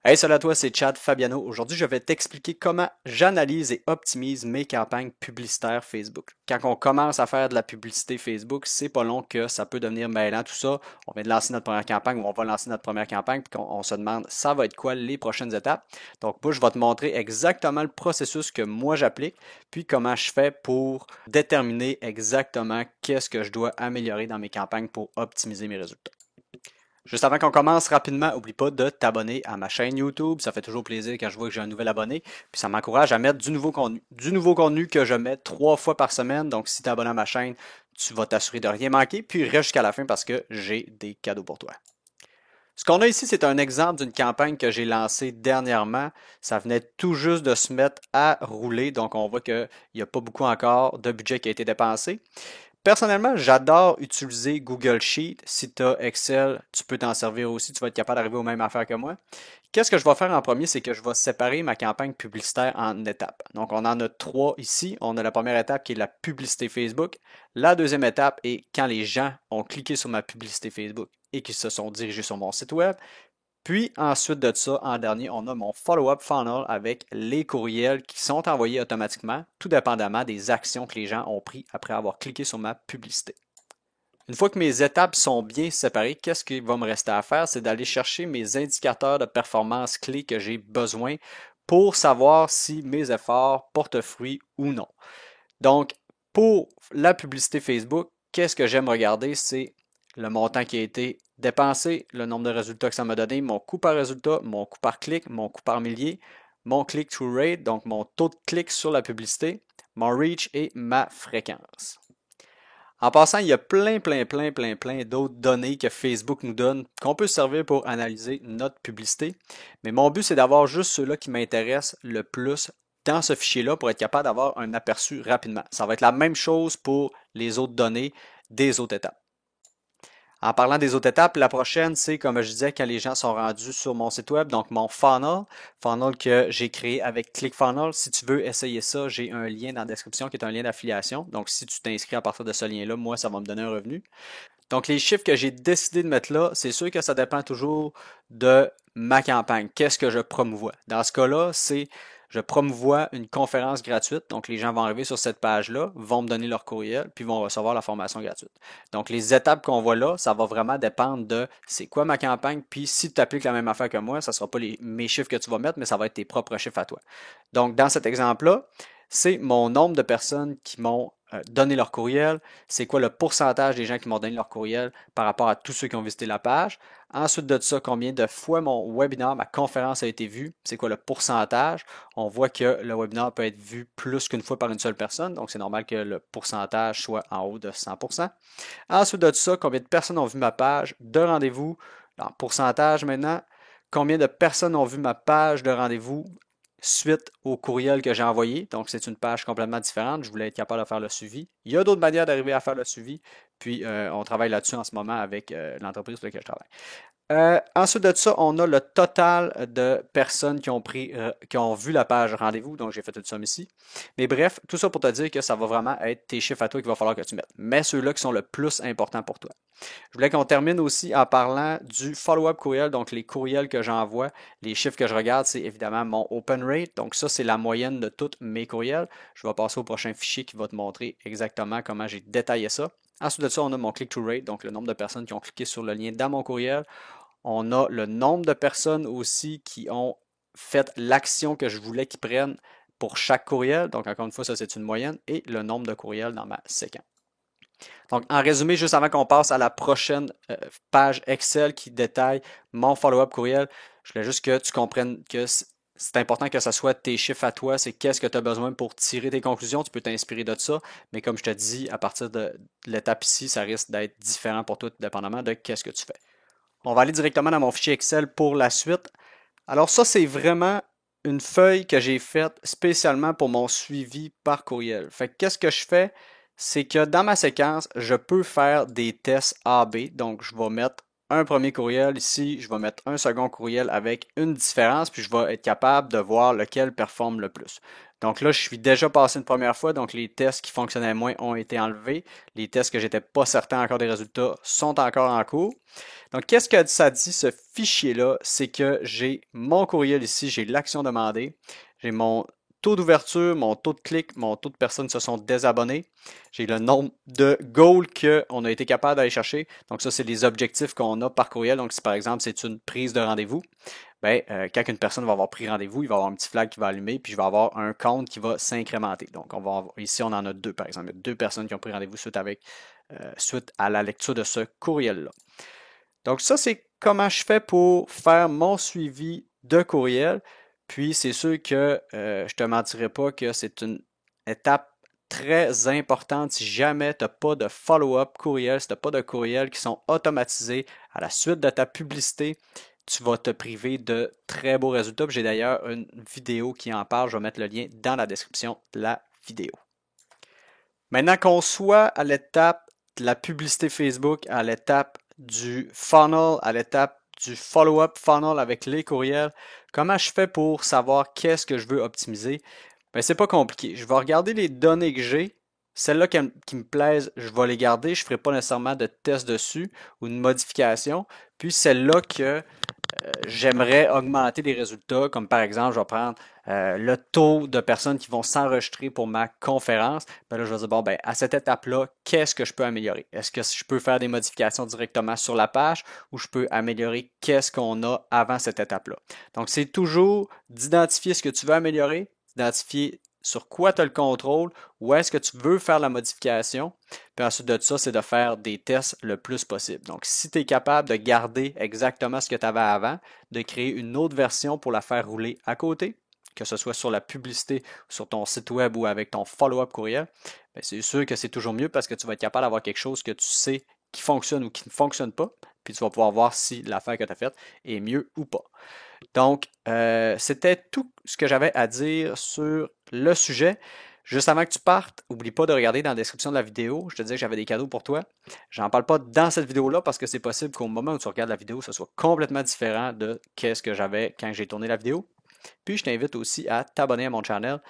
Hey, salut à toi, c'est Chad Fabiano. Aujourd'hui, je vais t'expliquer comment j'analyse et optimise mes campagnes publicitaires Facebook. Quand on commence à faire de la publicité Facebook, c'est pas long que ça peut devenir mêlant tout ça. On vient de lancer notre première campagne ou on va lancer notre première campagne, puis on se demande ça va être quoi les prochaines étapes. Donc, moi, je vais te montrer exactement le processus que moi j'applique, puis comment je fais pour déterminer exactement qu'est-ce que je dois améliorer dans mes campagnes pour optimiser mes résultats. Juste avant qu'on commence rapidement, n'oublie pas de t'abonner à ma chaîne YouTube. Ça fait toujours plaisir quand je vois que j'ai un nouvel abonné. Puis ça m'encourage à mettre du nouveau contenu. Du nouveau contenu que je mets 3 fois par semaine. Donc si tu es abonné à ma chaîne, tu vas t'assurer de rien manquer. Puis reste jusqu'à la fin parce que j'ai des cadeaux pour toi. Ce qu'on a ici, c'est un exemple d'une campagne que j'ai lancée dernièrement. Ça venait tout juste de se mettre à rouler. Donc on voit qu'il n'y a pas beaucoup encore de budget qui a été dépensé. Personnellement, j'adore utiliser Google Sheet. Si tu as Excel, tu peux t'en servir aussi. Tu vas être capable d'arriver aux mêmes affaires que moi. Qu'est-ce que je vais faire en premier? C'est que je vais séparer ma campagne publicitaire en étapes. Donc, on en a 3 ici. On a la première étape qui est la publicité Facebook. La deuxième étape est quand les gens ont cliqué sur ma publicité Facebook et qu'ils se sont dirigés sur mon site web. Puis ensuite de ça, en dernier, on a mon follow-up funnel avec les courriels qui sont envoyés automatiquement, tout dépendamment des actions que les gens ont prises après avoir cliqué sur ma publicité. Une fois que mes étapes sont bien séparées, qu'est-ce qui va me rester à faire? C'est d'aller chercher mes indicateurs de performance clés que j'ai besoin pour savoir si mes efforts portent fruit ou non. Donc, pour la publicité Facebook, qu'est-ce que j'aime regarder? C'est le montant qui a été dépensé, le nombre de résultats que ça m'a donné, mon coût par résultat, mon coût par clic, mon coût par millier, mon click-through rate, donc mon taux de clic sur la publicité, mon reach et ma fréquence. En passant, il y a plein d'autres données que Facebook nous donne qu'on peut servir pour analyser notre publicité. Mais mon but, c'est d'avoir juste ceux-là qui m'intéressent le plus dans ce fichier-là pour être capable d'avoir un aperçu rapidement. Ça va être la même chose pour les autres données des autres étapes. En parlant des autres étapes, la prochaine, c'est comme je disais, quand les gens sont rendus sur mon site web, donc mon funnel que j'ai créé avec ClickFunnels. Si tu veux essayer ça, j'ai un lien dans la description qui est un lien d'affiliation. Donc, si tu t'inscris à partir de ce lien-là, moi, ça va me donner un revenu. Donc, les chiffres que j'ai décidé de mettre là, c'est sûr que ça dépend toujours de ma campagne. Qu'est-ce que je promouvois? Dans ce cas-là, c'est je promouvois une conférence gratuite. Donc, les gens vont arriver sur cette page-là, vont me donner leur courriel, puis vont recevoir la formation gratuite. Donc, les étapes qu'on voit là, ça va vraiment dépendre de c'est quoi ma campagne, puis si tu appliques la même affaire que moi, ça ne sera pas mes chiffres que tu vas mettre, mais ça va être tes propres chiffres à toi. Donc, dans cet exemple-là, c'est mon nombre de personnes qui m'ont donné leur courriel, c'est quoi le pourcentage des gens qui m'ont donné leur courriel par rapport à tous ceux qui ont visité la page. Ensuite de ça, combien de fois mon webinaire, ma conférence a été vue, c'est quoi le pourcentage. On voit que le webinaire peut être vu plus qu'une fois par une seule personne, donc c'est normal que le pourcentage soit en haut de 100%. Ensuite de ça, combien de personnes ont vu ma page de rendez-vous, en pourcentage maintenant. Combien de personnes ont vu ma page de rendez-vous suite au courriel que j'ai envoyé. Donc, c'est une page complètement différente. Je voulais être capable de faire le suivi. Il y a d'autres manières d'arriver à faire le suivi. Puis, on travaille là-dessus en ce moment avec l'entreprise pour laquelle je travaille. Ensuite de ça, on a le total de personnes qui ont vu la page rendez-vous. Donc, j'ai fait une somme ici. Mais bref, tout ça pour te dire que ça va vraiment être tes chiffres à toi qu'il va falloir que tu mettes. Mais ceux-là qui sont le plus importants pour toi. Je voulais qu'on termine aussi en parlant du follow-up courriel, donc les courriels que j'envoie. Les chiffres que je regarde, c'est évidemment mon open rate. Donc, ça, c'est la moyenne de tous mes courriels. Je vais passer au prochain fichier qui va te montrer exactement comment j'ai détaillé ça. Ensuite de ça, on a mon click-through rate, donc le nombre de personnes qui ont cliqué sur le lien dans mon courriel. On a le nombre de personnes aussi qui ont fait l'action que je voulais qu'ils prennent pour chaque courriel. Donc, encore une fois, ça, c'est une moyenne. Et le nombre de courriels dans ma séquence. Donc, en résumé, juste avant qu'on passe à la prochaine page Excel qui détaille mon follow-up courriel, je voulais juste que tu comprennes que c'est important que ce soit tes chiffres à toi, c'est qu'est-ce que tu as besoin pour tirer tes conclusions. Tu peux t'inspirer de ça, mais comme je te dis, à partir de l'étape ici, ça risque d'être différent pour toi, dépendamment de qu'est-ce que tu fais. On va aller directement dans mon fichier Excel pour la suite. Alors ça, c'est vraiment une feuille que j'ai faite spécialement pour mon suivi par courriel. Fait que qu'est-ce que je fais? C'est que dans ma séquence, je peux faire des tests A-B. Donc, je vais mettre un premier courriel ici, je vais mettre un second courriel avec une différence, puis je vais être capable de voir lequel performe le plus. Donc là, je suis déjà passé une première fois, donc les tests qui fonctionnaient moins ont été enlevés. Les tests que j'étais pas certain encore des résultats sont encore en cours. Donc, qu'est-ce que ça dit, ce fichier-là? C'est que j'ai mon courriel ici, j'ai l'action demandée, j'ai mon taux d'ouverture, mon taux de clic, mon taux de personnes qui se sont désabonnées. J'ai le nombre de goals qu'on a été capable d'aller chercher. Donc, ça, c'est les objectifs qu'on a par courriel. Donc, si par exemple, c'est une prise de rendez-vous, ben, quand une personne va avoir pris rendez-vous, il va avoir un petit flag qui va allumer, puis je vais avoir un compte qui va s'incrémenter. Donc, ici, on en a deux, par exemple. Il y a deux personnes qui ont pris rendez-vous suite à la lecture de ce courriel-là. Donc, ça, c'est comment je fais pour faire mon suivi de courriel. Puis, c'est sûr que je ne te mentirai pas que c'est une étape très importante si jamais tu n'as pas de follow-up courriel, si tu n'as pas de courriels qui sont automatisés à la suite de ta publicité, tu vas te priver de très beaux résultats. J'ai d'ailleurs une vidéo qui en parle. Je vais mettre le lien dans la description de la vidéo. Maintenant qu'on soit à l'étape de la publicité Facebook, à l'étape du funnel, à l'étape du follow-up funnel avec les courriels, comment je fais pour savoir qu'est-ce que je veux optimiser? Ben, c'est pas compliqué. Je vais regarder les données que j'ai. Celles-là qui me plaisent, je vais les garder. Je ne ferai pas nécessairement de test dessus ou de modification. Puis celles-là que j'aimerais augmenter les résultats, comme par exemple, je vais prendre le taux de personnes qui vont s'enregistrer pour ma conférence. Ben là, je vais dire, bon, ben, à cette étape-là, qu'est-ce que je peux améliorer? Est-ce que je peux faire des modifications directement sur la page ou je peux améliorer qu'est-ce qu'on a avant cette étape-là? Donc, c'est toujours d'identifier ce que tu veux améliorer, d'identifier sur quoi tu as le contrôle, où est-ce que tu veux faire la modification. Puis ensuite de ça, c'est de faire des tests le plus possible. Donc, si tu es capable de garder exactement ce que tu avais avant, de créer une autre version pour la faire rouler à côté, que ce soit sur la publicité, sur ton site web ou avec ton follow-up courriel, bien, c'est sûr que c'est toujours mieux parce que tu vas être capable d'avoir quelque chose que tu sais qui fonctionne ou qui ne fonctionne pas, puis tu vas pouvoir voir si l'affaire que tu as faite est mieux ou pas. Donc, c'était tout ce que j'avais à dire sur le sujet. Juste avant que tu partes, n'oublie pas de regarder dans la description de la vidéo. Je te disais que j'avais des cadeaux pour toi. J'en parle pas dans cette vidéo-là parce que c'est possible qu'au moment où tu regardes la vidéo, ce soit complètement différent de qu'est-ce que j'avais quand j'ai tourné la vidéo. Puis, je t'invite aussi à t'abonner à mon channel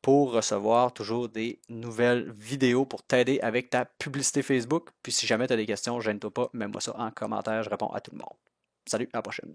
pour recevoir toujours des nouvelles vidéos pour t'aider avec ta publicité Facebook. Puis, si jamais tu as des questions, gêne-toi pas, mets-moi ça en commentaire. Je réponds à tout le monde. Salut, à la prochaine.